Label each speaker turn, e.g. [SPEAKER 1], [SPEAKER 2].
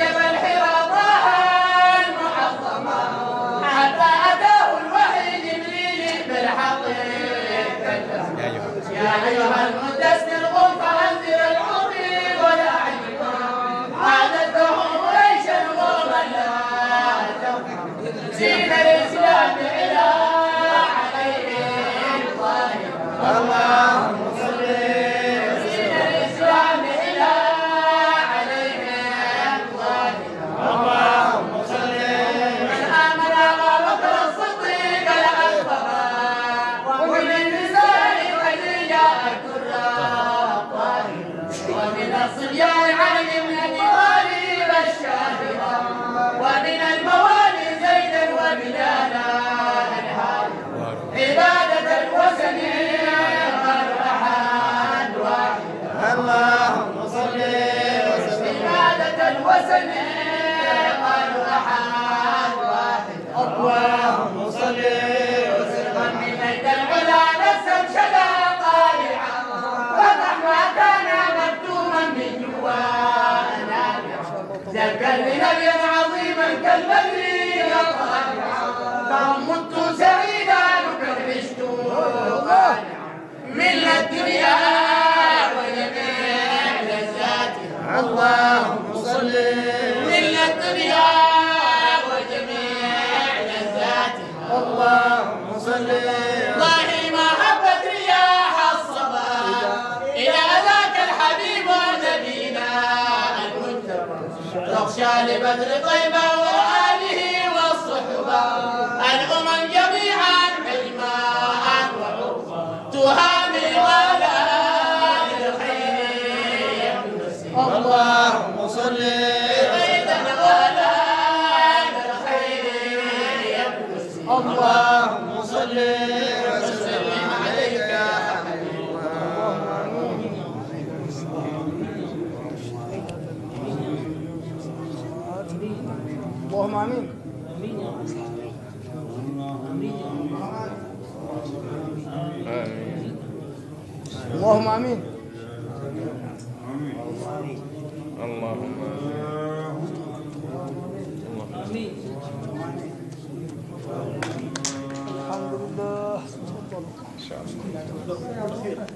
[SPEAKER 1] جبل حراء طه المعظم حتى أتاه الوحي جبريل بالحق يا أيها المدثر قم فأنذر العمي والأعين عادتهم قريشا قوما لا زين الإسلام إلى عليهم ظاهرا اللهم صل زين الإسلام إلى عليهم ظاهرا اللهم صل من آمن أبا بكر الصديق الأكبر ومن النساء خديجة الكرة الطاهرة ومن الصبيان علي بن أبي طالب الشاهرة ومن الموالي زيدا وبلالا عبادة الوثن قالوا أحد واحد اللهم صل وسلم عبادة الوثن قالوا أحد واحد اللهم صل وسلم من مجد العلا نفسا شدا طالعا فتح ما كان مكتوما من جوانا ذكر لنبيا عظيما كالبدر يطلع فمت سعيدا كرشت من الدنيا وجميع لذاتها اللهم صل من الدنيا وجميع لذاتها اللهم صل الله ما هبت رياح الصبا إلى ذاك الحبيب نبينا المجتبى تخشى لبدر طيبة وآله والصحبة الأمم جميعا حلمان وعرفا تهامي ولا للخير اللهم صل زيدا ولا للخير اللهم صل وسلم عليك يا حبيب اللهم امين. اللهم امين.
[SPEAKER 2] اللهم امين.
[SPEAKER 1] الحمد لله.
[SPEAKER 2] ان شاء الله.